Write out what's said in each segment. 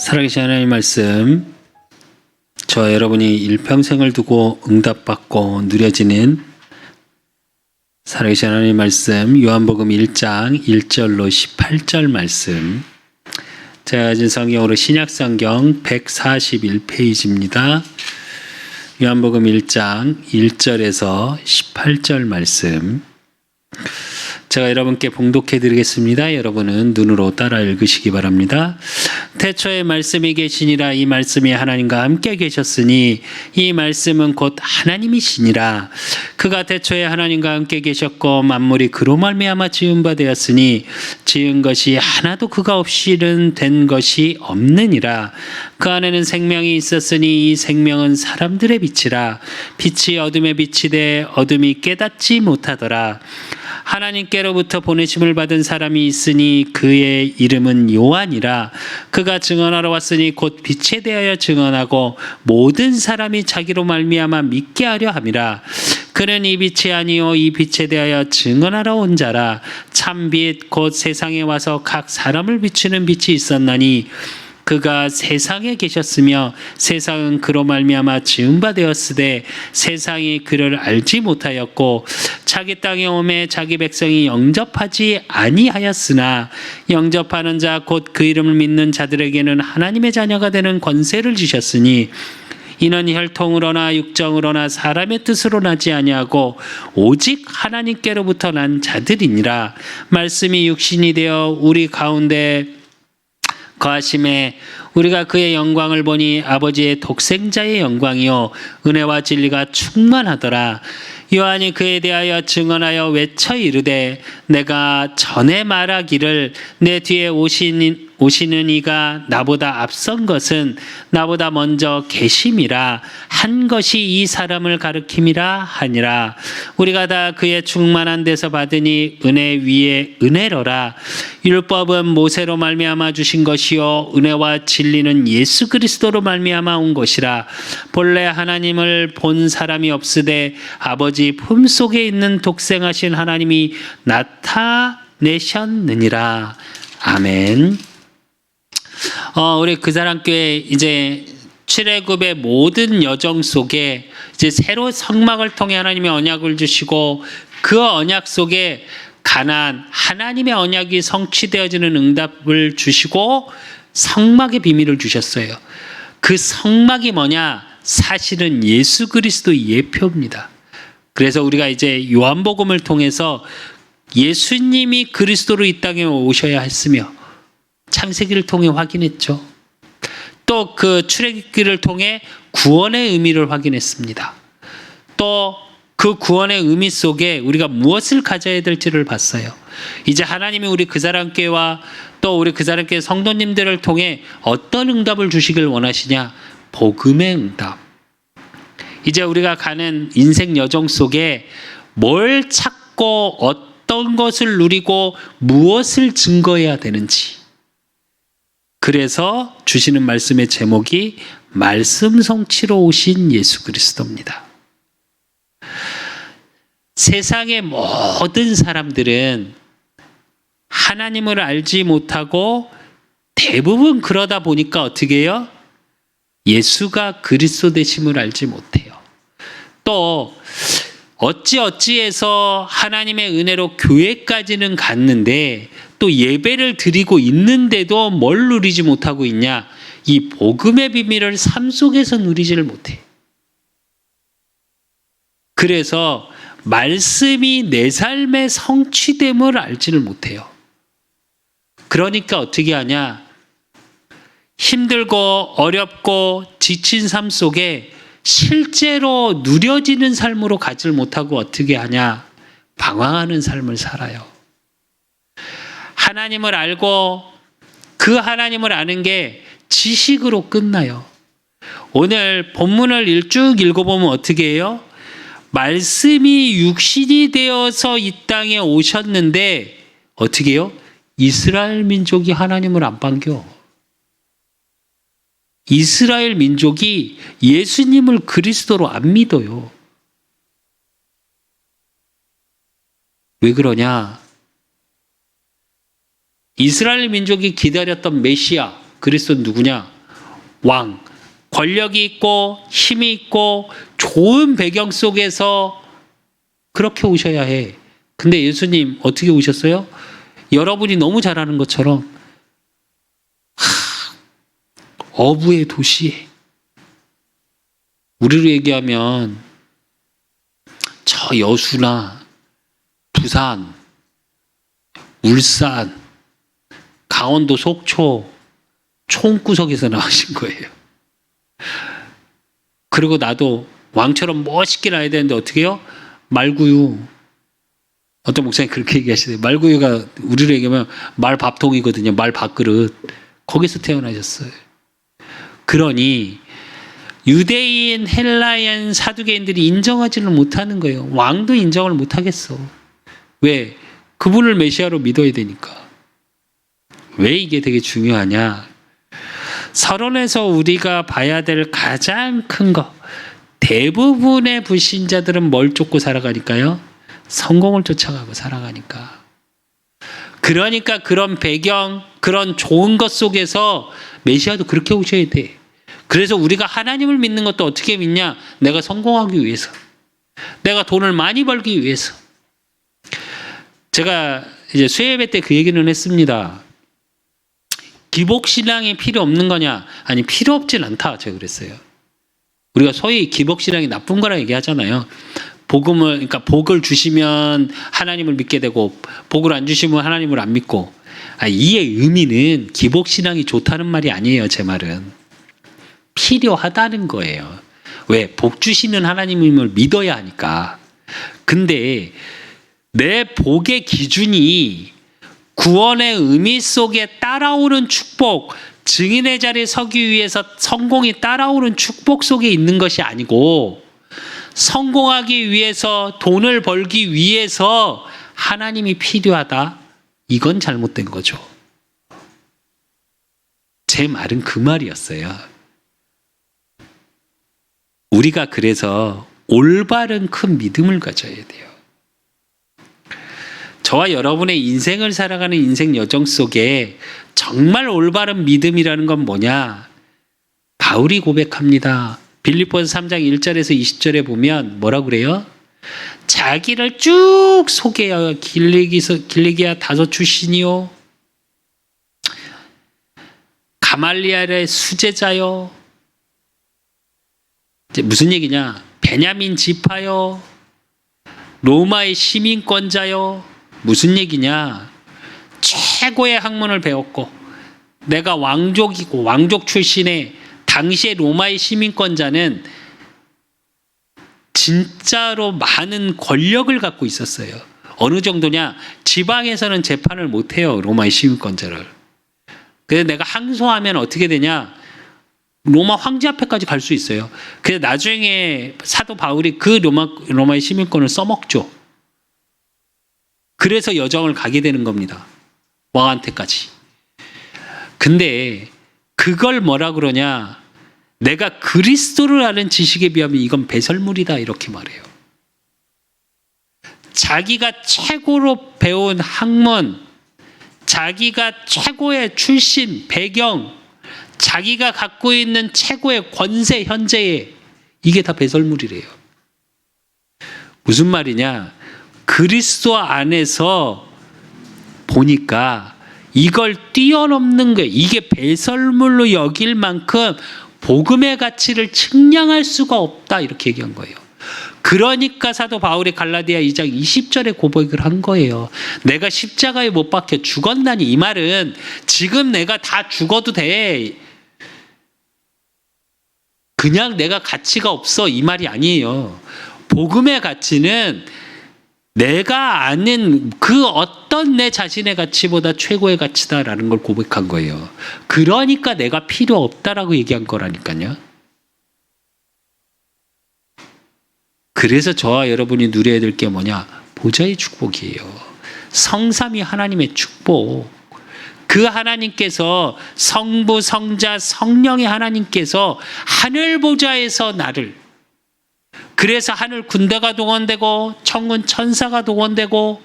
살아계신 하나님 말씀, 저와 여러분이 일평생을 두고 응답받고 누려지는 살아계신 하나님 말씀, 요한복음 1장 1절로 18절 말씀, 제가 가진 성경으로 신약성경 141페이지입니다. 요한복음 1장 1절에서 18절 말씀, 제가 여러분께 봉독해 드리겠습니다. 여러분은 눈으로 따라 읽으시기 바랍니다. 태초에 말씀이 계시니라. 이 말씀이 하나님과 함께 계셨으니 이 말씀은 곧 하나님이시니라. 그가 태초에 하나님과 함께 계셨고 만물이 그로 말미암아 지은 바 되었으니 지은 것이 하나도 그가 없이는 된 것이 없느니라. 그 안에는 생명이 있었으니 이 생명은 사람들의 빛이라. 빛이 어둠에 비치되 어둠이 깨닫지 못하더라. 하나님께로부터 보내심을 받은 사람이 있으니 그의 이름은 요한이라. 그가 증언하러 왔으니 곧 빛에 대하여 증언하고 모든 사람이 자기로 말미암아 믿게 하려 함이라. 그는 이 빛이 아니요 이 빛에 대하여 증언하러 온 자라. 참빛 곧 세상에 와서 각 사람을 비추는 빛이 있었나니 그가 세상에 계셨으며 세상은 그로 말미암아 지은 바 되었으되 세상이 그를 알지 못하였고 자기 땅에 오매 자기 백성이 영접하지 아니하였으나 영접하는 자 곧 그 이름을 믿는 자들에게는 하나님의 자녀가 되는 권세를 주셨으니 이는 혈통으로나 육정으로나 사람의 뜻으로 나지 아니하고 오직 하나님께로부터 난 자들이니라. 말씀이 육신이 되어 우리 가운데 거하심에 우리가 그의 영광을 보니 아버지의 독생자의 영광이요 은혜와 진리가 충만하더라. 요한이 그에 대하여 증언하여 외쳐 이르되 내가 전에 말하기를 내 뒤에 오시는 이가 나보다 앞선 것은 나보다 먼저 계심이라 한 것이 이 사람을 가르킴이라 하니라. 우리가 다 그의 충만한 데서 받으니 은혜 위에 은혜로라. 율법은 모세로 말미암아 주신 것이요 은혜와 진리는 예수 그리스도로 말미암아 온 것이라. 본래 하나님을 본 사람이 없으되 아버지 품속에 있는 독생하신 하나님이 나타내셨느니라. 아멘. 우리 그 사람 교회 이제 출애굽의 모든 여정 속에 이제 새로 성막을 통해 하나님의 언약을 주시고 그 언약 속에 가나안 하나님의 언약이 성취되어지는 응답을 주시고 성막의 비밀을 주셨어요. 그 성막이 뭐냐? 사실은 예수 그리스도의 예표입니다. 그래서 우리가 이제 요한복음을 통해서 예수님이 그리스도로 이 땅에 오셔야 했으며 창세기를 통해 확인했죠. 또 그 출애굽기를 통해 구원의 의미를 확인했습니다. 또 그 구원의 의미 속에 우리가 무엇을 가져야 될지를 봤어요. 이제 하나님이 우리 그 사람 교회와 또 우리 그 사람 교회 성도님들을 통해 어떤 응답을 주시길 원하시냐? 복음의 응답. 이제 우리가 가는 인생 여정 속에 뭘 찾고 어떤 것을 누리고 무엇을 증거해야 되는지. 그래서 주시는 말씀의 제목이 말씀 성취로 오신 예수 그리스도입니다. 세상의 모든 사람들은 하나님을 알지 못하고 대부분 그러다 보니까 어떻게 해요? 예수가 그리스도 되심을 알지 못해요. 또 어찌해서 하나님의 은혜로 교회까지는 갔는데 또 예배를 드리고 있는데도 뭘 누리지 못하고 있냐? 이 복음의 비밀을 삶 속에서 누리지를 못해. 그래서 말씀이 내 삶의 성취됨을 알지를 못해요. 그러니까 어떻게 하냐? 힘들고 어렵고 지친 삶 속에 실제로 누려지는 삶으로 가지를 못하고 어떻게 하냐? 방황하는 삶을 살아요. 하나님을 알고 그 하나님을 아는 게 지식으로 끝나요. 오늘 본문을 쭉 읽어보면 어떻게 해요? 말씀이 육신이 되어서 이 땅에 오셨는데 어떻게 해요? 이스라엘 민족이 하나님을 안 반겨. 이스라엘 민족이 예수님을 그리스도로 안 믿어요. 왜 그러냐? 이스라엘 민족이 기다렸던 메시아, 그리스도는 누구냐? 왕. 권력이 있고 힘이 있고 좋은 배경 속에서 그렇게 오셔야 해. 근데 예수님 어떻게 오셨어요? 여러분이 너무 잘 아는 것처럼 어부의 도시에, 우리로 얘기하면 저 여수나 부산, 울산, 강원도 속초 총구석에서 나오신 거예요. 그리고 나도 왕처럼 멋있게 나야 되는데 어떻게 해요? 말구유. 어떤 목사님 그렇게 얘기하시대요. 말구유가 우리로 얘기하면 말밥통이거든요. 말밥그릇. 거기서 태어나셨어요. 그러니 유대인, 헬라인, 사두개인들이 인정하지를 못하는 거예요. 왕도 인정을 못하겠어. 왜? 그분을 메시아로 믿어야 되니까. 왜 이게 되게 중요하냐? 서론에서 우리가 봐야 될 가장 큰 거, 대부분의 불신자들은 뭘 쫓고 살아가니까요? 성공을 쫓아가고 살아가니까. 그러니까 그런 배경, 그런 좋은 것 속에서 메시아도 그렇게 오셔야 돼. 그래서 우리가 하나님을 믿는 것도 어떻게 믿냐? 내가 성공하기 위해서, 내가 돈을 많이 벌기 위해서. 제가 이제 수요예배 때 그 얘기는 했습니다. 기복신앙이 필요 없는 거냐? 아니, 필요 없진 않다. 제가 그랬어요. 우리가 소위 기복신앙이 나쁜 거라 얘기하잖아요. 그러니까 복을 주시면 하나님을 믿게 되고, 복을 안 주시면 하나님을 안 믿고. 이 의미는 기복신앙이 좋다는 말이 아니에요. 제 말은 필요하다는 거예요. 왜? 복 주시는 하나님을 믿어야 하니까. 근데 내 복의 기준이 구원의 의미 속에 따라오는 축복, 증인의 자리에 서기 위해서 성공이 따라오는 축복 속에 있는 것이 아니고, 성공하기 위해서, 돈을 벌기 위해서 하나님이 필요하다. 이건 잘못된 거죠. 제 말은 그 말이었어요. 우리가 그래서 올바른 큰 믿음을 가져야 돼요. 저와 여러분의 인생을 살아가는 인생 여정 속에 정말 올바른 믿음이라는 건 뭐냐? 바울이 고백합니다. 빌립보서 3장 1절에서 20절에 보면 뭐라고 그래요? 자기를 쭉 소개하여 길리기아 다소 출신이요, 가말리엘의 수제자요. 이제 무슨 얘기냐? 베냐민 지파요, 로마의 시민권자요. 무슨 얘기냐? 최고의 학문을 배웠고, 내가 왕족이고, 왕족 출신의 당시의 로마의 시민권자는 진짜로 많은 권력을 갖고 있었어요. 어느 정도냐? 지방에서는 재판을 못해요, 로마의 시민권자를. 그래서 내가 항소하면 어떻게 되냐? 로마 황제 앞에까지 갈 수 있어요. 그래서 나중에 사도 바울이 그 로마의 시민권을 써먹죠. 그래서 여정을 가게 되는 겁니다. 왕한테까지. 근데 그걸 뭐라 그러냐? 내가 그리스도를 아는 지식에 비하면 이건 배설물이다, 이렇게 말해요. 자기가 최고로 배운 학문, 자기가 최고의 출신, 배경, 자기가 갖고 있는 최고의 권세, 현재에, 이게 다 배설물이래요. 무슨 말이냐? 그리스도 안에서 보니까 이걸 뛰어넘는 거예요. 이게 배설물로 여길 만큼 복음의 가치를 측량할 수가 없다, 이렇게 얘기한 거예요. 그러니까 사도 바울이 갈라디아 2장 20절에 고백을 한 거예요. 내가 십자가에 못 박혀 죽었나니. 이 말은 지금 내가 다 죽어도 돼, 그냥 내가 가치가 없어, 이 말이 아니에요. 복음의 가치는 내가 아는 그 어떤 내 자신의 가치보다 최고의 가치다라는 걸 고백한 거예요. 그러니까 내가 필요 없다라고 얘기한 거라니까요. 그래서 저와 여러분이 누려야 될 게 뭐냐? 보좌의 축복이에요. 성삼위 하나님의 축복. 그 하나님께서, 성부, 성자, 성령의 하나님께서 하늘 보좌에서 나를, 그래서 하늘 군대가 동원되고 천군 천사가 동원되고,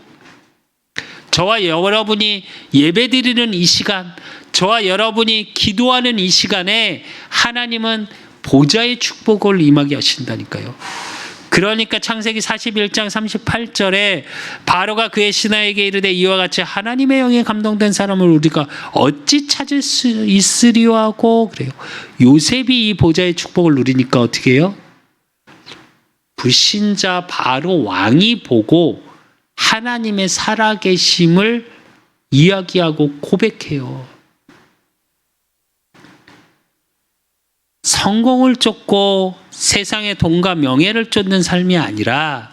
저와 여러분이 예배드리는 이 시간 저와 여러분이 기도하는 이 시간에 하나님은 보좌의 축복을 임하게 하신다니까요. 그러니까 창세기 41장 38절에 바로가 그의 신하에게 이르되 이와 같이 하나님의 영에 감동된 사람을 우리가 어찌 찾을 수 있으리요 하고 그래요. 요셉이 이 보좌의 축복을 누리니까 어떻게 해요? 불신자 바로 왕이 보고 하나님의 살아계심을 이야기하고 고백해요. 성공을 쫓고 세상의 돈과 명예를 쫓는 삶이 아니라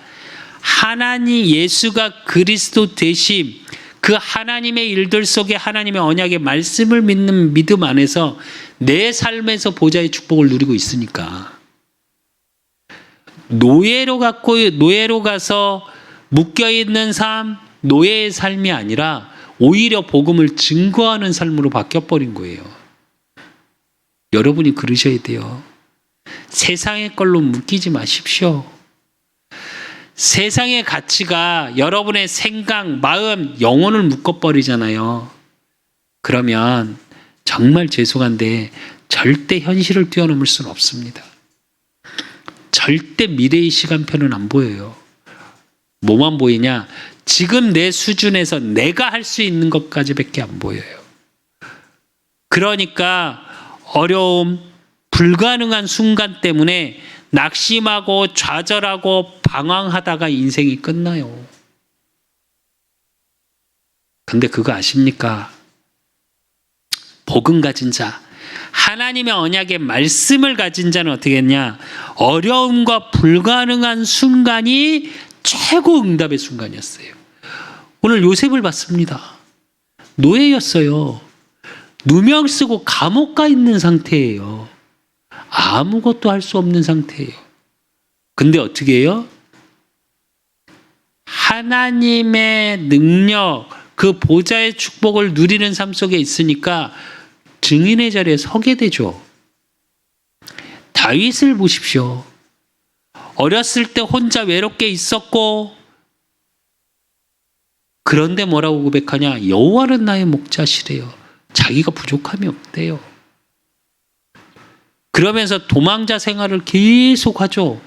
하나님 예수가 그리스도 되심, 그 하나님의 일들 속에 하나님의 언약의 말씀을 믿는 믿음 안에서 내 삶에서 보좌의 축복을 누리고 있으니까. 노예로 가서 묶여있는 삶, 노예의 삶이 아니라 오히려 복음을 증거하는 삶으로 바뀌어버린 거예요. 여러분이 그러셔야 돼요. 세상의 걸로 묶이지 마십시오. 세상의 가치가 여러분의 생각, 마음, 영혼을 묶어버리잖아요. 그러면 정말 죄송한데 절대 현실을 뛰어넘을 수는 없습니다. 절대 미래의 시간표는 안 보여요. 뭐만 보이냐? 지금 내 수준에서 내가 할 수 있는 것까지밖에 안 보여요. 그러니까 어려움, 불가능한 순간 때문에 낙심하고 좌절하고 방황하다가 인생이 끝나요. 근데 그거 아십니까? 복음 가진 자, 하나님의 언약의 말씀을 가진 자는 어떻게 했냐? 어려움과 불가능한 순간이 최고 응답의 순간이었어요. 오늘 요셉을 봤습니다. 노예였어요. 누명 쓰고 감옥 가 있는 상태예요. 아무것도 할 수 없는 상태예요. 근데 어떻게 해요? 하나님의 능력, 그 보좌의 축복을 누리는 삶 속에 있으니까 증인의 자리에 서게 되죠. 다윗을 보십시오. 어렸을 때 혼자 외롭게 있었고, 그런데 뭐라고 고백하냐? 여호와는 나의 목자시래요. 자기가 부족함이 없대요. 그러면서 도망자 생활을 계속하죠.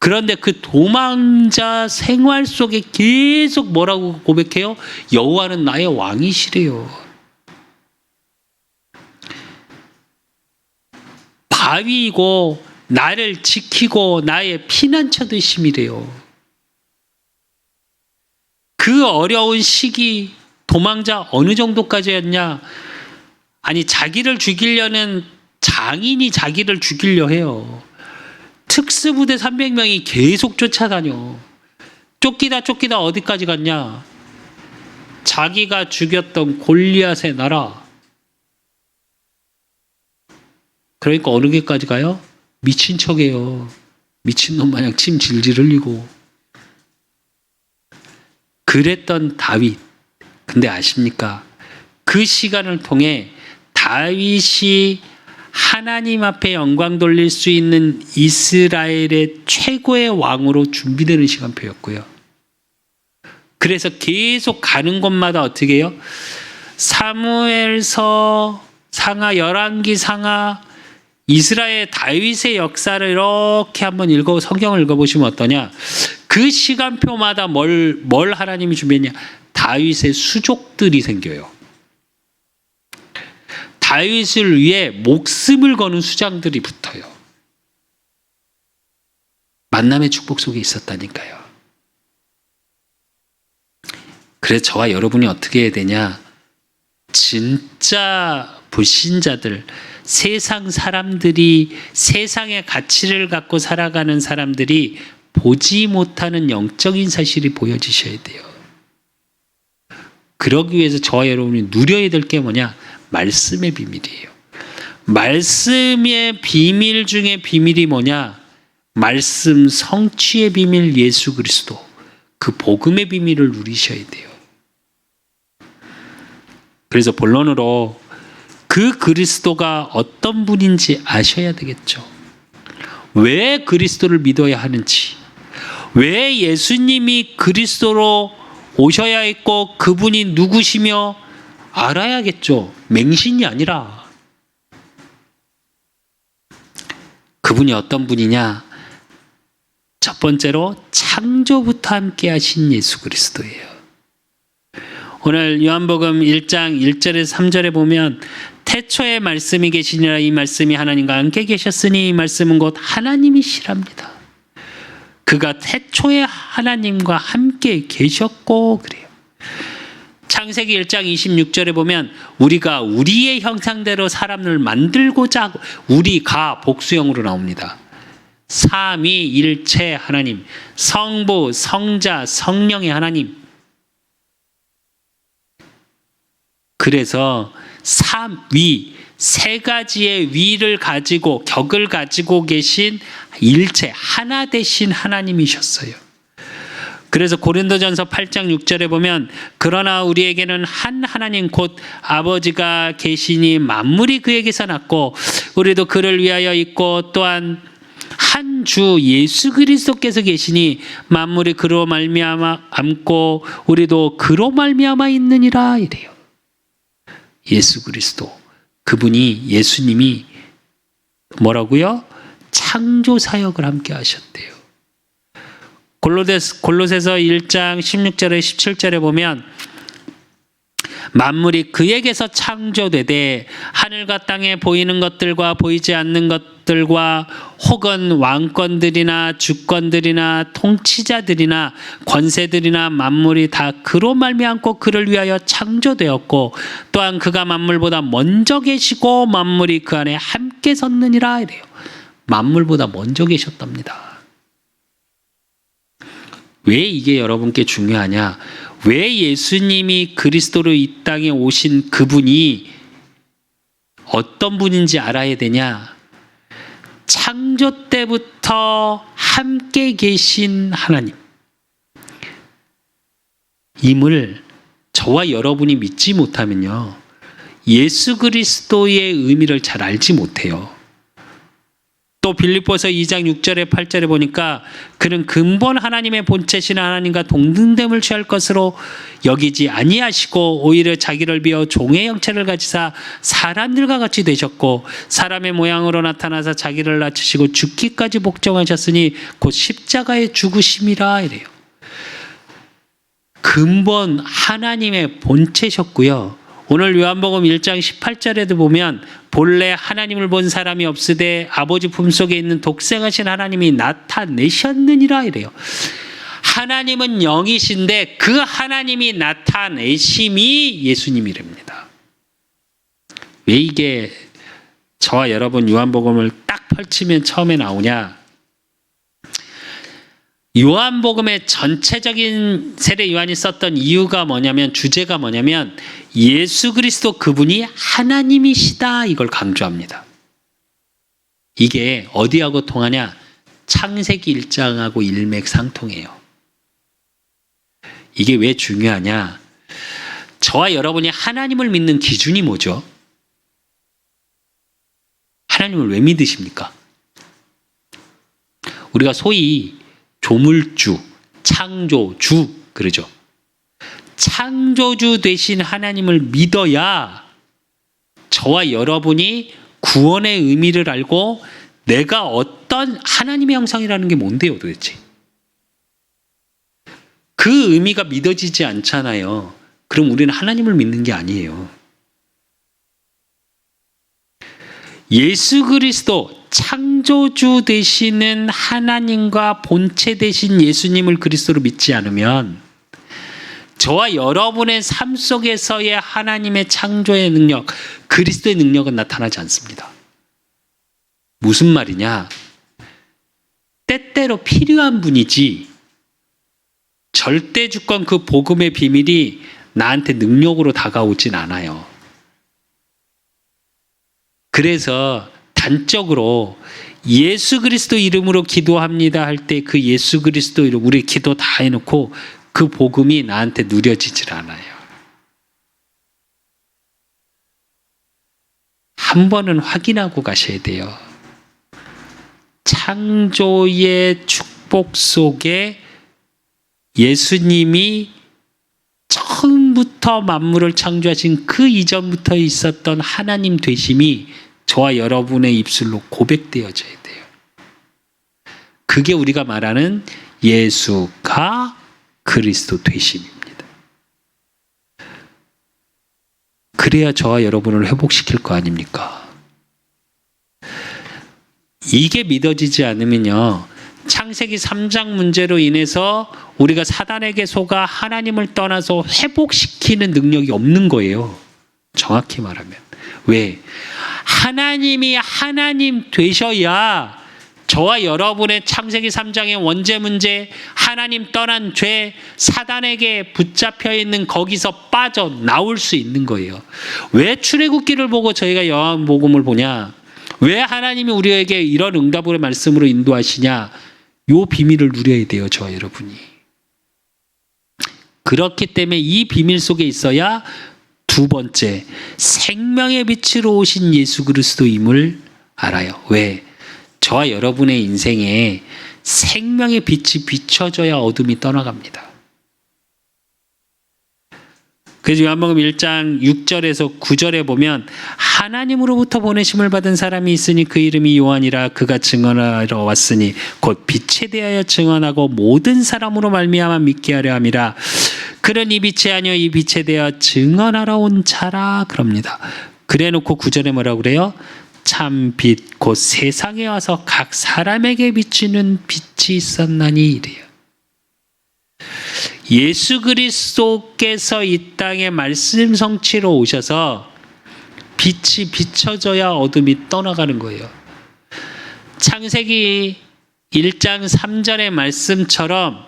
그런데 그 도망자 생활 속에 계속 뭐라고 고백해요? 여호와는 나의 왕이시래요. 바위이고 나를 지키고 나의 피난처 되심이래요. 그 어려운 시기 도망자 어느 정도까지였냐? 아니 자기를 죽이려는 장인이 자기를 죽이려 해요. 특수부대 300명이 계속 쫓아다녀. 쫓기다 어디까지 갔냐? 자기가 죽였던 골리앗의 나라. 그러니까 어느 게까지 가요? 미친 척해요. 미친놈 마냥 침 질질 흘리고. 그랬던 다윗. 근데 아십니까? 그 시간을 통해 다윗이 하나님 앞에 영광 돌릴 수 있는 이스라엘의 최고의 왕으로 준비되는 시간표였고요. 그래서 계속 가는 곳마다 어떻게 해요? 사무엘서 상하, 열왕기 상하, 이스라엘 다윗의 역사를 이렇게 한번 성경을 읽어보시면 어떠냐? 그 시간표마다 뭘 하나님이 준비했냐? 다윗의 수족들이 생겨요. 다윗을 위해 목숨을 거는 수장들이 붙어요. 만남의 축복 속에 있었다니까요. 그래서 저와 여러분이 어떻게 해야 되냐? 진짜 불신자들, 세상 사람들이, 세상의 가치를 갖고 살아가는 사람들이 보지 못하는 영적인 사실이 보여지셔야 돼요. 그러기 위해서 저와 여러분이 누려야 될 게 뭐냐? 말씀의 비밀이에요. 말씀의 비밀 중에 비밀이 뭐냐? 말씀 성취의 비밀 예수 그리스도, 그 복음의 비밀을 누리셔야 돼요. 그래서 본론으로 그 그리스도가 어떤 분인지 아셔야 되겠죠. 왜 그리스도를 믿어야 하는지, 왜 예수님이 그리스도로 오셔야 했고 그분이 누구시며 알아야겠죠. 맹신이 아니라. 그분이 어떤 분이냐? 첫 번째로 창조부터 함께 하신 예수 그리스도예요. 오늘 요한복음 1장 1절에서 3절에 보면 태초에 말씀이 계시니라 이 말씀이 하나님과 함께 계셨으니 이 말씀은 곧 하나님이시랍니다. 그가 태초에 하나님과 함께 계셨고 그래요. 창세기 1장 26절에 보면 우리가 우리의 형상대로 사람을 만들고자 하고 우리가 복수형으로 나옵니다. 삼위일체 하나님, 성부, 성자, 성령의 하나님. 그래서 삼위, 세 가지의 위를 가지고 격을 가지고 계신 일체 하나 되신 하나님이셨어요. 그래서 고린도전서 8장 6절에 보면 그러나 우리에게는 한 하나님 곧 아버지가 계시니 만물이 그에게서 났고 우리도 그를 위하여 있고 또한 한 주 예수 그리스도께서 계시니 만물이 그로 말미암아 않고 우리도 그로 말미암아 있느니라 이래요. 예수 그리스도 그분이 예수님이 뭐라고요? 창조 사역을 함께 하셨대요. 골로새서 1장 16절에 17절에 보면 만물이 그에게서 창조되되 하늘과 땅에 보이는 것들과 보이지 않는 것들과 혹은 왕권들이나 주권들이나 통치자들이나 권세들이나 만물이 다 그로 말미암고 그를 위하여 창조되었고 또한 그가 만물보다 먼저 계시고 만물이 그 안에 함께 섰느니라 이래요. 만물보다 먼저 계셨답니다. 왜 이게 여러분께 중요하냐? 왜 예수님이 그리스도로 이 땅에 오신 그분이 어떤 분인지 알아야 되냐? 창조 때부터 함께 계신 하나님 임을 저와 여러분이 믿지 못하면요, 예수 그리스도의 의미를 잘 알지 못해요. 또 빌립보서 2장 6절에 8절에 보니까 그는 근본 하나님의 본체신 하나님과 동등됨을 취할 것으로 여기지 아니하시고 오히려 자기를 비어 종의 형체를 가지사 사람들과 같이 되셨고 사람의 모양으로 나타나서 자기를 낮추시고 죽기까지 복종하셨으니 곧 십자가에 죽으심이라 이래요. 근본 하나님의 본체셨고요. 오늘 요한복음 1장 18절에도 보면 본래 하나님을 본 사람이 없으되 아버지 품속에 있는 독생하신 하나님이 나타내셨느니라 이래요. 하나님은 영이신데 그 하나님이 나타내심이 예수님이랍니다. 왜 이게 저와 여러분 요한복음을 딱 펼치면 처음에 나오냐? 요한복음의 전체적인 세례 요한이 썼던 이유가 뭐냐면, 주제가 뭐냐면 예수 그리스도 그분이 하나님이시다 이걸 강조합니다. 이게 어디하고 통하냐? 창세기 1장하고 일맥상통해요. 이게 왜 중요하냐? 저와 여러분이 하나님을 믿는 기준이 뭐죠? 하나님을 왜 믿으십니까? 우리가 소위 조물주, 창조주 그러죠. 창조주 되신 하나님을 믿어야 저와 여러분이 구원의 의미를 알고 내가 어떤 하나님의 형상이라는 게 뭔데요 도대체? 그 의미가 믿어지지 않잖아요. 그럼 우리는 하나님을 믿는 게 아니에요. 예수 그리스도 창조주 되시는 하나님과 본체 되신 예수님을 그리스도로 믿지 않으면 저와 여러분의 삶 속에서의 하나님의 창조의 능력, 그리스도의 능력은 나타나지 않습니다. 무슨 말이냐? 때때로 필요한 분이지 절대 주권 그 복음의 비밀이 나한테 능력으로 다가오진 않아요. 그래서 단적으로 예수 그리스도 이름으로 기도합니다 할 때 그 예수 그리스도 이름 우리 기도 다 해놓고 그 복음이 나한테 누려지질 않아요. 한 번은 확인하고 가셔야 돼요. 창조의 축복 속에 예수님이 처음부터 처음부터 만물을 창조하신 그 이전부터 있었던 하나님 되심이 저와 여러분의 입술로 고백되어져야 돼요. 그게 우리가 말하는 예수가 그리스도 되심입니다. 그래야 저와 여러분을 회복시킬 거 아닙니까? 이게 믿어지지 않으면요, 창세기 3장 문제로 인해서 우리가 사단에게 속아 하나님을 떠나서 회복시키는 능력이 없는 거예요. 정확히 말하면. 왜? 하나님이 하나님 되셔야 저와 여러분의 창세기 3장의 원죄 문제, 하나님 떠난 죄, 사단에게 붙잡혀 있는 거기서 빠져나올 수 있는 거예요. 왜 출애굽기를 보고 저희가 요한복음을 보냐? 왜 하나님이 우리에게 이런 응답의 말씀으로 인도하시냐? 요 비밀을 누려야 돼요, 저와 여러분이. 그렇기 때문에 이 비밀 속에 있어야 두 번째, 생명의 빛으로 오신 예수 그리스도임을 알아요. 왜? 저와 여러분의 인생에 생명의 빛이 비춰져야 어둠이 떠나갑니다. 그래서 요한복음 1장 6절에서 9절에 보면 하나님으로부터 보내심을 받은 사람이 있으니 그 이름이 요한이라. 그가 증언하러 왔으니 곧 빛에 대하여 증언하고 모든 사람으로 말미암아 믿게 하려 함이라. 그는 이 빛이 아니요 이 빛에 대하여 증언하러 온 자라 그럽니다. 그래놓고 9절에 뭐라고 그래요? 참 빛 곧 세상에 와서 각 사람에게 비치는 빛이 있었나니 이래요. 예수 그리스도께서 이 땅에 말씀 성취로 오셔서 빛이 비춰져야 어둠이 떠나가는 거예요. 창세기 1장 3절의 말씀처럼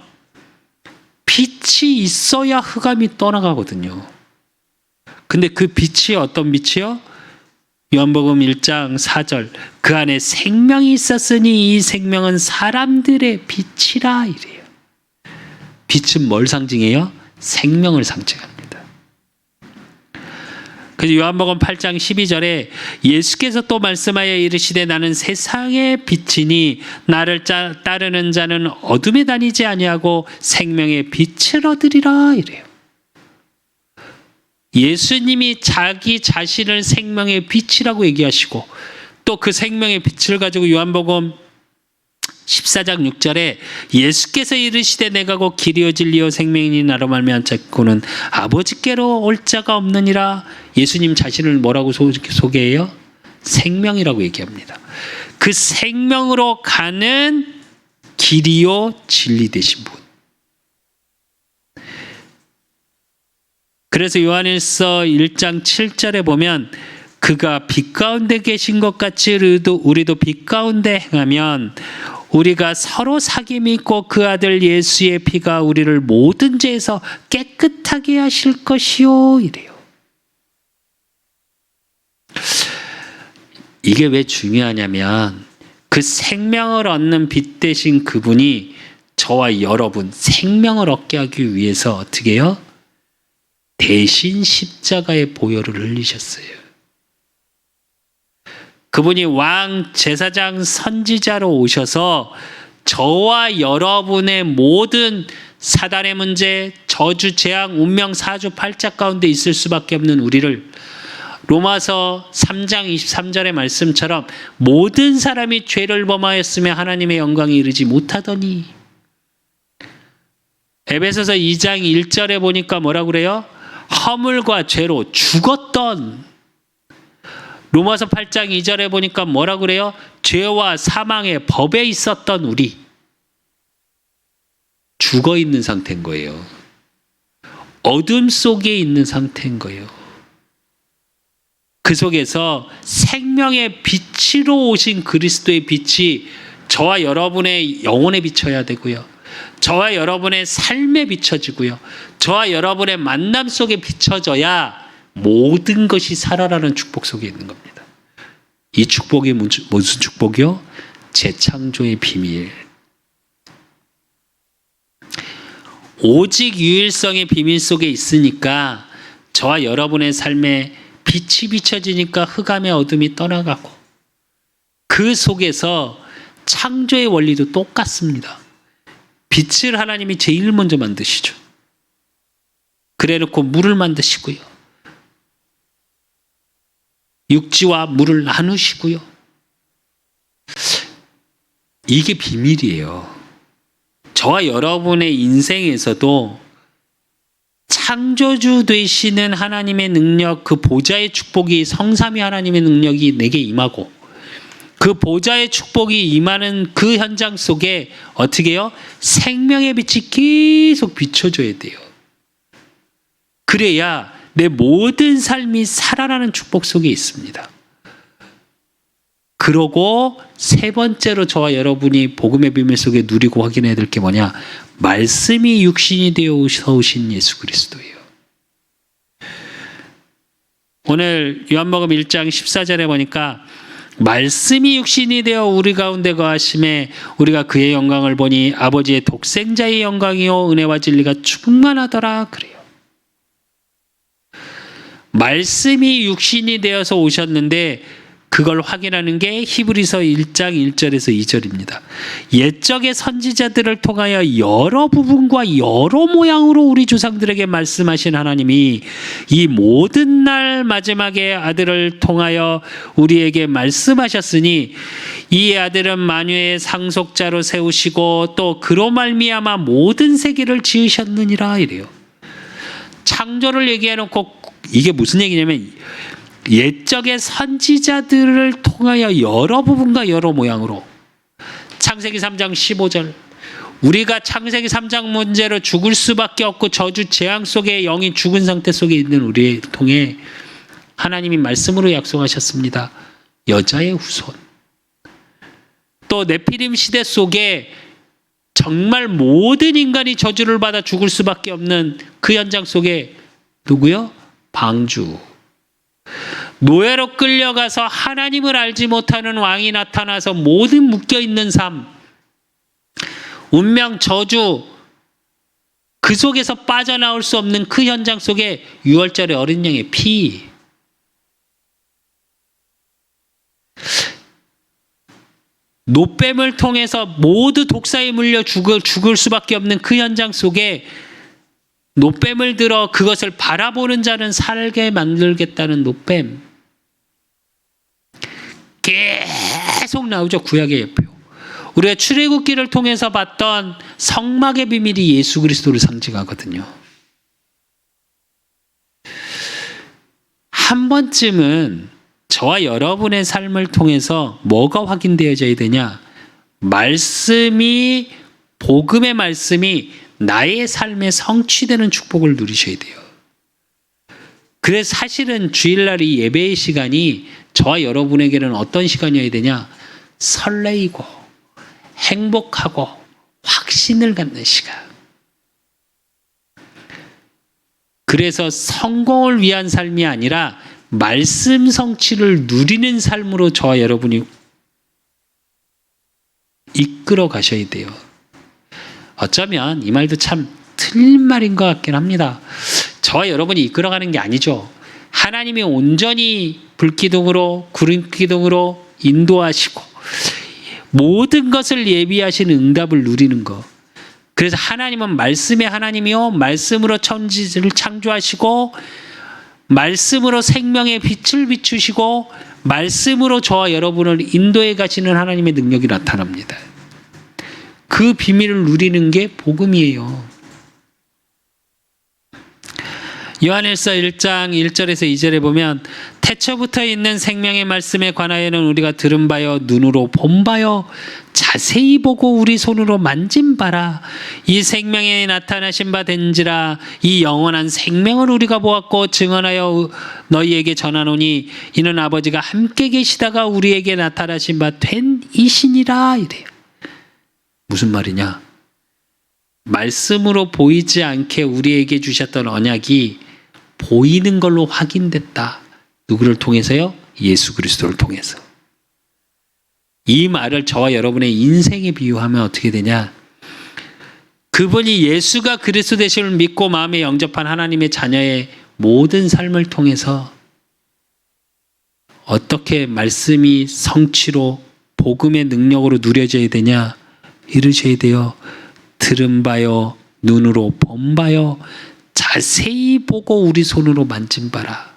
빛이 있어야 흑암이 떠나가거든요. 근데 그 빛이 어떤 빛이요? 요한복음 1장 4절 그 안에 생명이 있었으니 이 생명은 사람들의 빛이라 이래요. 빛은 뭘 상징해요? 생명을 상징합니다. 그래서 요한복음 8장 12절에 예수께서 또 말씀하여 이르시되 나는 세상의 빛이니 나를 따르는 자는 어둠에 다니지 아니하고 생명의 빛을 얻으리라 이래요. 예수님이 자기 자신을 생명의 빛이라고 얘기하시고 또 그 생명의 빛을 가지고 요한복음 14장 6절에 예수께서 이르시되 내가 곧 길이요 진리요 생명이니 나로 말미암아 자고는 아버지께로 올 자가 없느니라. 예수님 자신을 뭐라고 소개해요? 생명이라고 얘기합니다. 그 생명으로 가는 길이요 진리 되신 분. 그래서 요한일서 1장 7절에 보면 그가 빛 가운데 계신 것 같이 우리도 빛 가운데 행하면 우리가 서로 사귐이 있고 그 아들 예수의 피가 우리를 모든 죄에서 깨끗하게 하실 것이요 이래요. 이게 왜 중요하냐면 그 생명을 얻는 빛 대신 그분이 저와 여러분 생명을 얻게 하기 위해서 어떻게 해요? 대신 십자가의 보혈을 흘리셨어요. 그분이 왕, 제사장, 선지자로 오셔서 저와 여러분의 모든 사단의 문제, 저주, 재앙, 운명, 사주, 팔자 가운데 있을 수밖에 없는 우리를 로마서 3장 23절의 말씀처럼 모든 사람이 죄를 범하였으며 하나님의 영광에 이르지 못하더니 에베소서 2장 1절에 보니까 뭐라고 그래요? 허물과 죄로 죽었던 로마서 8장 2절에 보니까 뭐라고 그래요? 죄와 사망의 법에 있었던 우리 죽어 있는 상태인 거예요. 어둠 속에 있는 상태인 거예요. 그 속에서 생명의 빛으로 오신 그리스도의 빛이 저와 여러분의 영혼에 비춰야 되고요. 저와 여러분의 삶에 비춰지고요. 저와 여러분의 만남 속에 비춰져야 모든 것이 살아나는 축복 속에 있는 겁니다. 이 축복이 무슨 축복이요? 재창조의 비밀. 오직 유일성의 비밀 속에 있으니까 저와 여러분의 삶에 빛이 비춰지니까 흑암의 어둠이 떠나가고 그 속에서 창조의 원리도 똑같습니다. 빛을 하나님이 제일 먼저 만드시죠. 그래놓고 물을 만드시고요. 육지와 물을 나누시고요. 이게 비밀이에요. 저와 여러분의 인생에서도 창조주 되시는 하나님의 능력, 그 보좌의 축복이, 성삼위 하나님의 능력이 내게 임하고, 그 보좌의 축복이 임하는 그 현장 속에 어떻게 해요? 생명의 빛이 계속 비춰줘야 돼요. 그래야 내 모든 삶이 살아나는 축복 속에 있습니다. 그러고 세 번째로 저와 여러분이 복음의 비밀 속에 누리고 확인해야 될 게 뭐냐? 말씀이 육신이 되어 오신 예수 그리스도예요. 오늘 요한복음 1장 14절에 보니까 말씀이 육신이 되어 우리 가운데 거하심에 우리가 그의 영광을 보니 아버지의 독생자의 영광이요 은혜와 진리가 충만하더라 그래요. 말씀이 육신이 되어서 오셨는데 그걸 확인하는 게 히브리서 1장 1절에서 2절입니다. 옛적의 선지자들을 통하여 여러 부분과 여러 모양으로 우리 조상들에게 말씀하신 하나님이 이 모든 날 마지막에 아들을 통하여 우리에게 말씀하셨으니 이 아들은 만유의 상속자로 세우시고 또 그로 말미암아 모든 세계를 지으셨느니라 이래요. 창조를 얘기해놓고 이게 무슨 얘기냐면 옛적의 선지자들을 통하여 여러 부분과 여러 모양으로 창세기 3장 15절 우리가 창세기 3장 문제로 죽을 수밖에 없고 저주 재앙 속에 영이 죽은 상태 속에 있는 우리를 통해 하나님이 말씀으로 약속하셨습니다. 여자의 후손. 또 네피림 시대 속에 정말 모든 인간이 저주를 받아 죽을 수밖에 없는 그 현장 속에 누구요? 방주. 노예로 끌려가서 하나님을 알지 못하는 왕이 나타나서 모든 묶여있는 삶, 운명, 저주, 그 속에서 빠져나올 수 없는 그 현장 속에 6월절의 어린 양의 피, 노뱀을 통해서 모두 독사에 물려 죽을 수밖에 없는 그 현장 속에 노뱀을 들어 그것을 바라보는 자는 살게 만들겠다는 노뱀. 계속 나오죠. 구약의 예표. 우리가 출애굽기를 통해서 봤던 성막의 비밀이 예수 그리스도를 상징하거든요. 한 번쯤은 저와 여러분의 삶을 통해서 뭐가 확인되어져야 되냐? 말씀이, 복음의 말씀이 나의 삶에 성취되는 축복을 누리셔야 돼요. 그래서 사실은 주일날이 예배의 시간이 저와 여러분에게는 어떤 시간이어야 되냐? 설레이고 행복하고 확신을 갖는 시간. 그래서 성공을 위한 삶이 아니라 말씀 성취를 누리는 삶으로 저와 여러분이 이끌어 가셔야 돼요. 어쩌면 이 말도 참 틀린 말인 것 같긴 합니다. 저와 여러분이 이끌어가는 게 아니죠. 하나님이 온전히 불기둥으로 구름기둥으로 인도하시고 모든 것을 예비하신 응답을 누리는 것. 그래서 하나님은 말씀의 하나님이요 말씀으로 천지를 창조하시고 말씀으로 생명의 빛을 비추시고 말씀으로 저와 여러분을 인도해 가시는 하나님의 능력이 나타납니다. 그 비밀을 누리는 게 복음이에요. 요한일서 1장 1절에서 2절에 보면 태초부터 있는 생명의 말씀에 관하여는 우리가 들은 바요 눈으로 본 바요 자세히 보고 우리 손으로 만진 바라. 이 생명에 나타나신 바 된지라. 이 영원한 생명을 우리가 보았고 증언하여 너희에게 전하노니 이는 아버지가 함께 계시다가 우리에게 나타나신 바 된 이신이라 이래요. 무슨 말이냐? 말씀으로 보이지 않게 우리에게 주셨던 언약이 보이는 걸로 확인됐다. 누구를 통해서요? 예수 그리스도를 통해서. 이 말을 저와 여러분의 인생에 비유하면 어떻게 되냐? 그분이 예수가 그리스도 되심을 믿고 마음에 영접한 하나님의 자녀의 모든 삶을 통해서 어떻게 말씀이 성취로 복음의 능력으로 누려져야 되냐? 이르셔야 돼요. 들은 바요 눈으로 본 바요 자세히 보고 우리 손으로 만진 바라.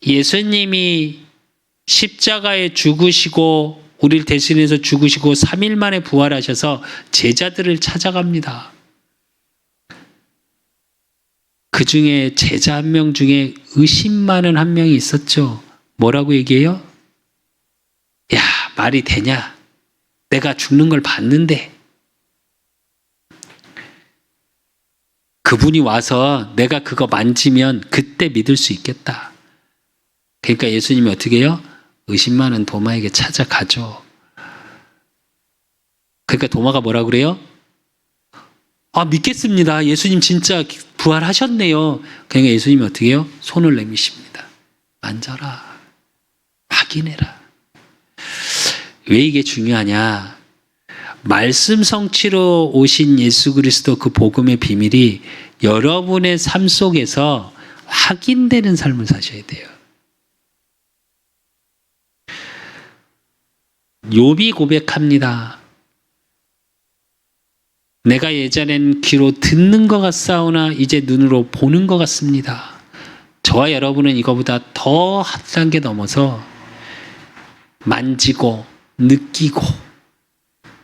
예수님이 십자가에 죽으시고 우리를 대신해서 죽으시고 3일 만에 부활하셔서 제자들을 찾아갑니다. 그 중에 제자 한 명 중에 의심 많은 한 명이 있었죠. 뭐라고 얘기해요? 야, 말이 되냐? 내가 죽는 걸 봤는데. 그분이 와서 내가 그거 만지면 그때 믿을 수 있겠다. 그러니까 예수님이 어떻게 해요? 의심 많은 도마에게 찾아가죠. 그러니까 도마가 뭐라 그래요? 아, 믿겠습니다. 예수님 진짜 부활하셨네요. 그러니까 예수님이 어떻게 해요? 손을 내미십니다. 만져라. 확인해라. 왜 이게 중요하냐? 말씀 성취로 오신 예수 그리스도 그 복음의 비밀이 여러분의 삶 속에서 확인되는 삶을 사셔야 돼요. 욥이 고백합니다. 내가 예전엔 귀로 듣는 것 같사오나 이제 눈으로 보는 것 같습니다. 저와 여러분은 이거보다 더 한 단계 넘어서 만지고 느끼고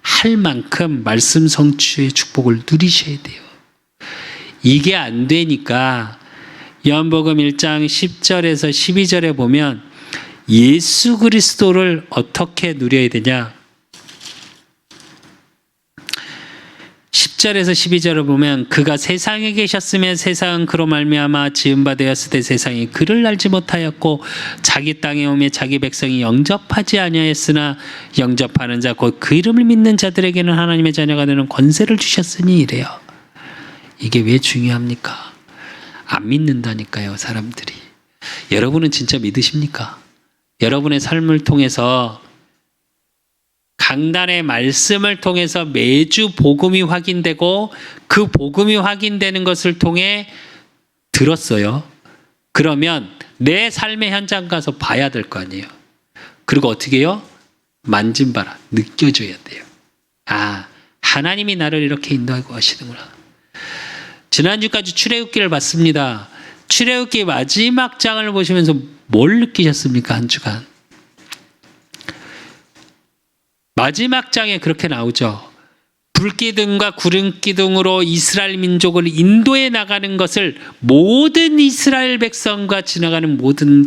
할 만큼 말씀 성취의 축복을 누리셔야 돼요. 이게 안 되니까 요한복음 1장 10절에서 12절에 보면 예수 그리스도를 어떻게 누려야 되냐? 10절에서 12절을 보면 그가 세상에 계셨으면 세상은 그로 말미암아 지은 바 되었을 때 세상이 그를 알지 못하였고 자기 땅에 오매 자기 백성이 영접하지 아니하였으나 영접하는 자 곧 그 이름을 믿는 자들에게는 하나님의 자녀가 되는 권세를 주셨으니 이래요. 이게 왜 중요합니까? 안 믿는다니까요, 사람들이. 여러분은 진짜 믿으십니까? 여러분의 삶을 통해서 강단의 말씀을 통해서 매주 복음이 확인되고 그 복음이 확인되는 것을 통해 들었어요. 그러면 내 삶의 현장 가서 봐야 될 거 아니에요. 그리고 어떻게 해요? 만진 바라. 느껴줘야 돼요. 아, 하나님이 나를 이렇게 인도하고 하시는구나. 지난주까지 출애굽기를 봤습니다. 출애굽기 마지막 장을 보시면서 뭘 느끼셨습니까? 한 주간. 마지막 장에 그렇게 나오죠. 불기둥과 구름기둥으로 이스라엘 민족을 인도해 나가는 것을 모든 이스라엘 백성과 지나가는 모든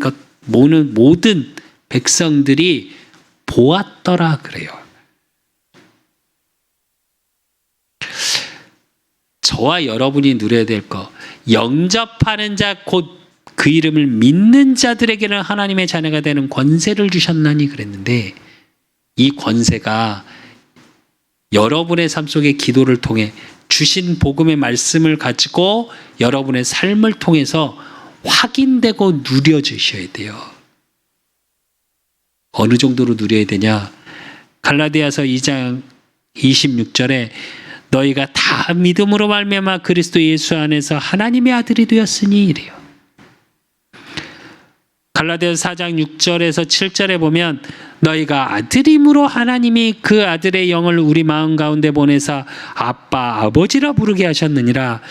백성들이 보았더라 그래요. 저와 여러분이 누려야 될 거, 영접하는 자 곧 그 이름을 믿는 자들에게는 하나님의 자녀가 되는 권세를 주셨나니 그랬는데 이 권세가 여러분의 삶 속의 기도를 통해 주신 복음의 말씀을 가지고 여러분의 삶을 통해서 확인되고 누려주셔야 돼요. 어느 정도로 누려야 되냐? 갈라디아서 2장 26절에 너희가 다 믿음으로 말미암아 그리스도 예수 안에서 하나님의 아들이 되었으니 이래요. 갈라디아서 4장 6절에서 7절에 보면 너희가 아들임으로 하나님이 그 아들의 영을 우리 마음 가운데 보내사 아빠 아버지라 부르게 하셨느니라.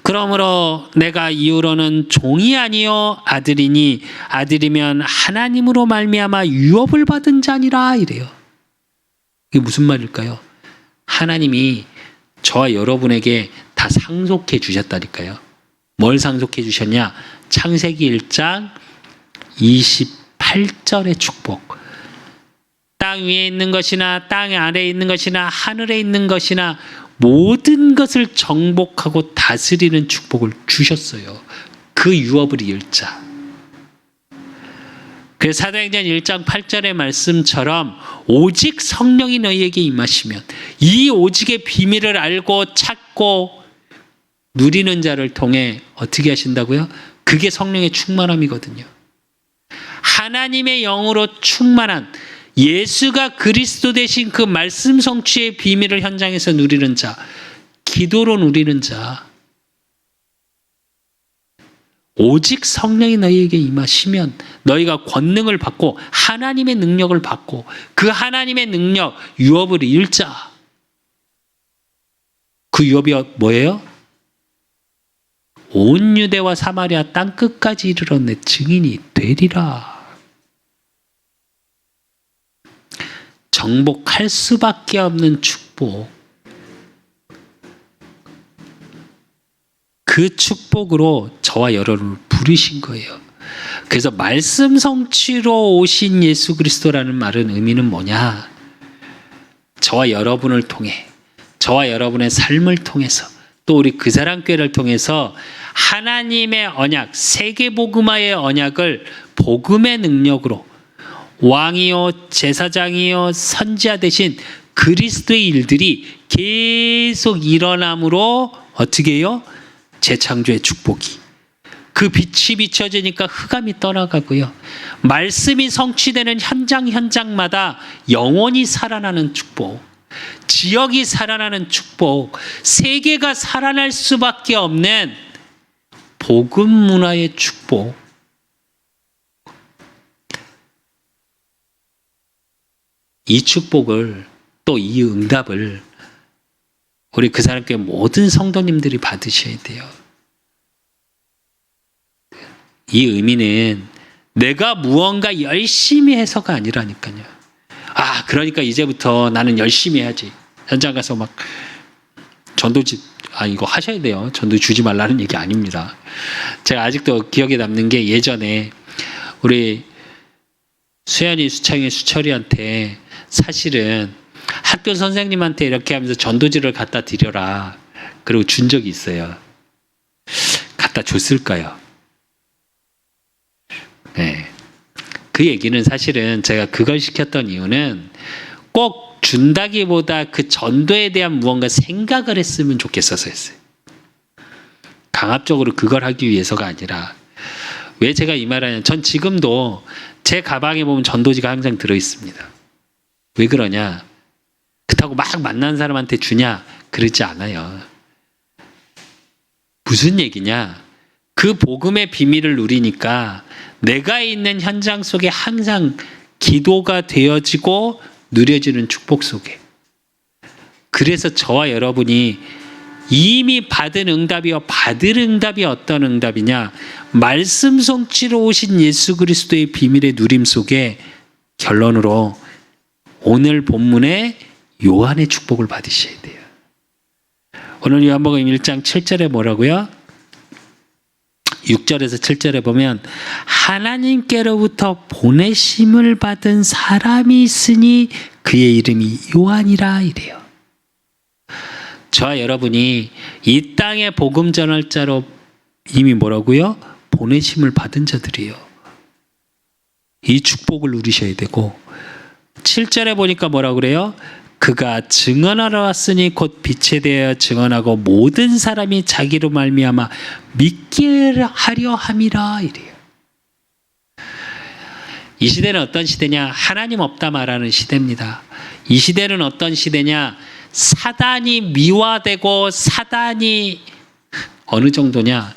그러므로 내가 이후로는 종이 아니요 아들이니 아들이면 하나님으로 말미암아 유업을 받은 자니라 이래요. 이게 무슨 말일까요? 하나님이 저와 여러분에게 다 상속해 주셨다니까요. 뭘 상속해 주셨냐? 창세기 1장 28절의 축복. 땅 위에 있는 것이나 땅 아래에 있는 것이나 하늘에 있는 것이나 모든 것을 정복하고 다스리는 축복을 주셨어요. 그 유업을 이을 자. 그래서 사도행전 1장 8절의 말씀처럼 오직 성령이 너희에게 임하시면 이 오직의 비밀을 알고 찾고 누리는 자를 통해 어떻게 하신다고요? 그게 성령의 충만함이거든요. 하나님의 영으로 충만한 예수가 그리스도 되신 그 말씀 성취의 비밀을 현장에서 누리는 자, 기도로 누리는 자, 오직 성령이 너희에게 임하시면 너희가 권능을 받고 하나님의 능력을 받고 그 하나님의 능력, 유업을 이을 자. 그 유업이 뭐예요? 온 유대와 사마리아 땅 끝까지 이르러 내 증인이 되리라. 정복할 수밖에 없는 축복. 그 축복으로 저와 여러분을 부르신 거예요. 그래서 말씀 성취로 오신 예수 그리스도라는 말은 의미는 뭐냐? 저와 여러분을 통해, 저와 여러분의 삶을 통해서, 또 우리 그 사람 교회를 통해서 하나님의 언약, 세계복음화의 언약을 복음의 능력으로 왕이요 제사장이요 선지자 대신 그리스도의 일들이 계속 일어남으로 어떻게 해요? 재창조의 축복이, 그 빛이 비춰지니까 흑암이 떠나가고요, 말씀이 성취되는 현장마다 영혼이 살아나는 축복, 지역이 살아나는 축복, 세계가 살아날 수밖에 없는 복음 문화의 축복. 이 축복을, 또 이 응답을 우리 그 사람께 모든 성도님들이 받으셔야 돼요. 이 의미는 내가 무언가 열심히 해서가 아니라니까요. 그러니까 이제부터 나는 열심히 해야지. 현장 가서 막 전도지, 이거 하셔야 돼요. 전도 주지 말라는 얘기 아닙니다. 제가 아직도 기억에 남는 게, 예전에 우리 수연이, 수창이, 수철이한테 사실은 학교 선생님한테 이렇게 하면서 전도지를 갖다 드려라, 그리고 준 적이 있어요. 갖다 줬을까요? 네. 그 얘기는 사실은 제가 그걸 시켰던 이유는 꼭 준다기보다 그 전도에 대한 무언가 생각을 했으면 좋겠어서였어요. 강압적으로 그걸 하기 위해서가 아니라. 왜 제가 이 말을 하냐면, 전 지금도 제 가방에 보면 전도지가 항상 들어있습니다. 왜 그러냐? 그렇다고 막 만난 사람한테 주냐? 그러지 않아요. 무슨 얘기냐? 그 복음의 비밀을 누리니까 내가 있는 현장 속에 항상 기도가 되어지고 누려지는 축복 속에. 그래서 저와 여러분이 이미 받은 응답이요, 받을 응답이 어떤 응답이냐? 말씀 성취로 오신 예수 그리스도의 비밀의 누림 속에, 결론으로 오늘 본문의 요한의 축복을 받으셔야 돼요. 오늘 요한복음 1장 7절에 뭐라고요? 6절에서 7절에 보면 하나님께로부터 보내심을 받은 사람이 있으니 그의 이름이 요한이라 이래요. 저와 여러분이 이 땅의 복음 전할자로 이미 뭐라고요? 보내심을 받은 자들이에요. 이 축복을 누리셔야 되고, 7절에 보니까 뭐라고 그래요? 그가 증언하러 왔으니 곧 빛에 대하여 증언하고 모든 사람이 자기로 말미암아 믿게 하려 함이라 이래요. 이 시대는 어떤 시대냐? 하나님 없다 말하는 시대입니다. 이 시대는 어떤 시대냐? 사단이 미화되고, 사단이 어느 정도냐?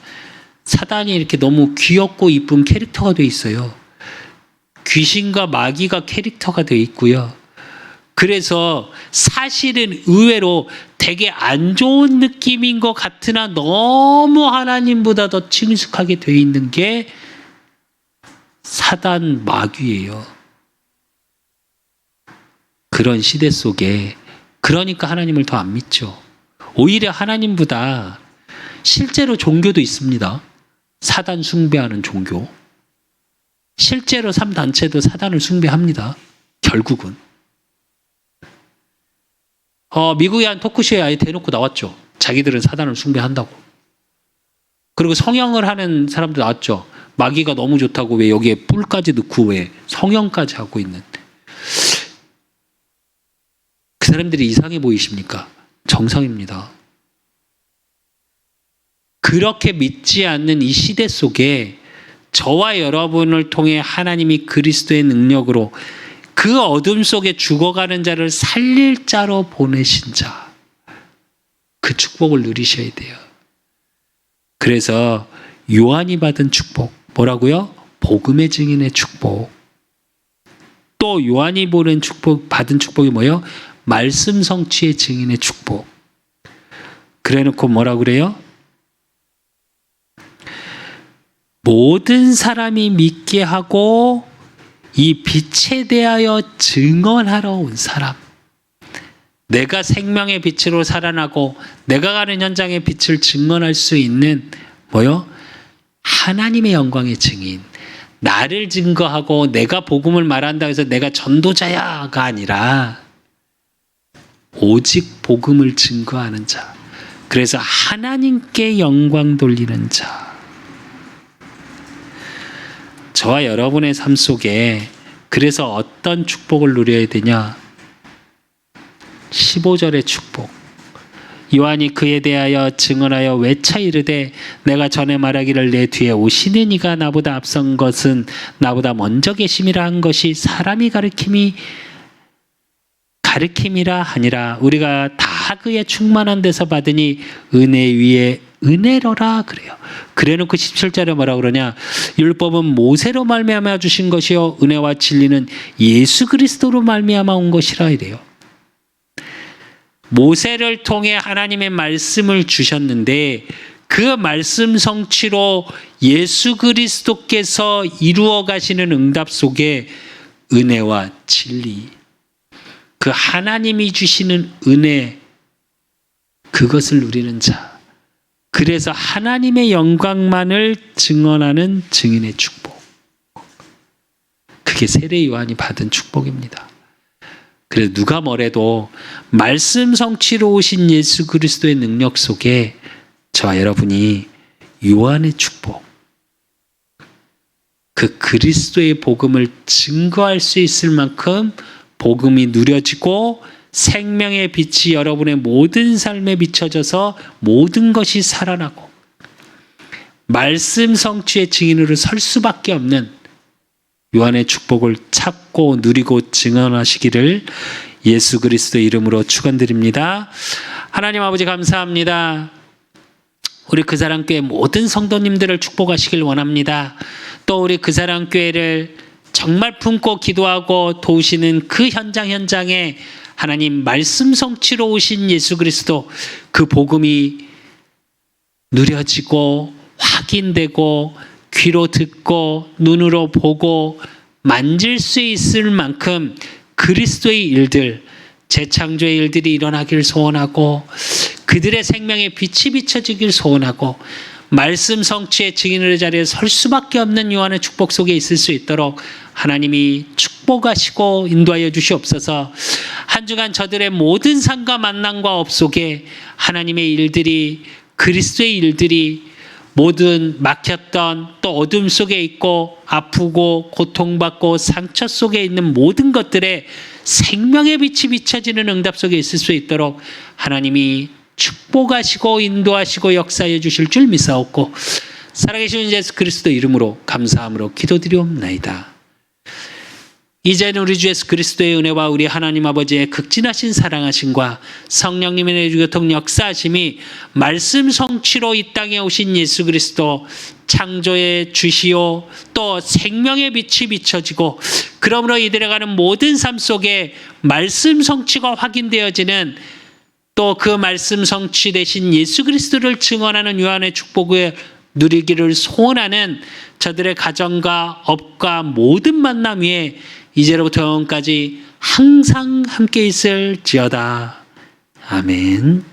사단이 이렇게 너무 귀엽고 이쁜 캐릭터가 돼 있어요. 귀신과 마귀가 캐릭터가 돼 있고요. 그래서 사실은 의외로 되게 안 좋은 느낌인 것 같으나 너무 하나님보다 더 친숙하게 돼 있는 게 사단, 마귀예요. 그런 시대 속에, 그러니까 하나님을 더 안 믿죠. 오히려 하나님보다 실제로 종교도 있습니다. 사단 숭배하는 종교. 실제로 3단체도 사단을 숭배합니다. 결국은. 미국의 한 토크쇼에 아예 대놓고 나왔죠. 자기들은 사단을 숭배한다고. 그리고 성형을 하는 사람도 나왔죠. 마귀가 너무 좋다고 왜 여기에 뿔까지 넣고 왜 성형까지 하고 있는. 그 사람들이 이상해 보이십니까? 정상입니다. 그렇게 믿지 않는 이 시대 속에 저와 여러분을 통해 하나님이 그리스도의 능력으로 그 어둠 속에 죽어가는 자를 살릴 자로 보내신 자, 그 축복을 누리셔야 돼요. 그래서 요한이 받은 축복, 뭐라고요? 복음의 증인의 축복. 또 요한이 받은 축복이 뭐예요? 말씀 성취의 증인의 축복. 그래놓고 뭐라고 그래요? 모든 사람이 믿게 하고 이 빛에 대하여 증언하러 온 사람. 내가 생명의 빛으로 살아나고 내가 가는 현장의 빛을 증언할 수 있는 뭐요? 하나님의 영광의 증인. 나를 증거하고 내가 복음을 말한다 해서 내가 전도자야가 아니라 오직 복음을 증거하는 자. 그래서 하나님께 영광 돌리는 자. 저와 여러분의 삶 속에 그래서 어떤 축복을 누려야 되냐? 15절의 축복. 요한이 그에 대하여 증언하여 외쳐 이르되 내가 전에 말하기를 내 뒤에 오시는 이가 나보다 앞선 것은 나보다 먼저 계심이라 한 것이 사람이 가르킴이라 하니라. 우리가 다 그의 충만한 데서 받으니 은혜 위에 은혜로라 그래요. 그래놓고 17절에 뭐라고 그러냐? 율법은 모세로 말미암아 주신 것이요 은혜와 진리는 예수 그리스도로 말미암아 온 것이라 이래요. 모세를 통해 하나님의 말씀을 주셨는데 그 말씀 성취로 예수 그리스도께서 이루어 가시는 응답 속에 은혜와 진리, 그 하나님이 주시는 은혜, 그것을 누리는 자. 그래서 하나님의 영광만을 증언하는 증인의 축복. 그게 세례 요한이 받은 축복입니다. 그래서 누가 뭐래도 말씀 성취로 오신 예수 그리스도의 능력 속에 저와 여러분이 요한의 축복, 그 그리스도의 복음을 증거할 수 있을 만큼 복음이 누려지고 생명의 빛이 여러분의 모든 삶에 비춰져서 모든 것이 살아나고 말씀 성취의 증인으로 설 수밖에 없는 요한의 축복을 찾고 누리고 증언하시기를 예수 그리스도 이름으로 축원드립니다. 하나님 아버지 감사합니다. 우리 그사랑교회 모든 성도님들을 축복하시길 원합니다. 또 우리 그사랑교회를 정말 품고 기도하고 도우시는 그 현장에 하나님 말씀 성취로 오신 예수 그리스도 그 복음이 누려지고 확인되고 귀로 듣고 눈으로 보고 만질 수 있을 만큼 그리스도의 일들, 재창조의 일들이 일어나길 소원하고 그들의 생명에 빛이 비춰지길 소원하고 말씀 성취의 증인의 자리에 설 수밖에 없는 요한의 축복 속에 있을 수 있도록 하나님이 축복하시고 인도하여 주시옵소서. 한 주간 저들의 모든 삶과 만남과 업 속에 하나님의 일들이, 그리스도의 일들이 모든 막혔던 또 어둠 속에 있고 아프고 고통받고 상처 속에 있는 모든 것들에 생명의 빛이 비춰지는 응답 속에 있을 수 있도록 하나님이 축복하시고 인도하시고 역사해 주실 줄 믿사옵고 살아계신 예수 그리스도 이름으로 감사함으로 기도드리옵나이다. 이제는 우리 주 예수 그리스도의 은혜와 우리 하나님 아버지의 극진하신 사랑하심과 성령님의 내주교통 역사하심이 말씀 성취로 이 땅에 오신 예수 그리스도 창조의 주시오 또 생명의 빛이 비춰지고 그러므로 이들에 가는 모든 삶 속에 말씀 성취가 확인되어지는 또 그 말씀 성취 되신 예수 그리스도를 증언하는 요한의 축복을 누리기를 소원하는 저들의 가정과 업과 모든 만남 위에 이제로부터 영원까지 항상 함께 있을지어다. 아멘.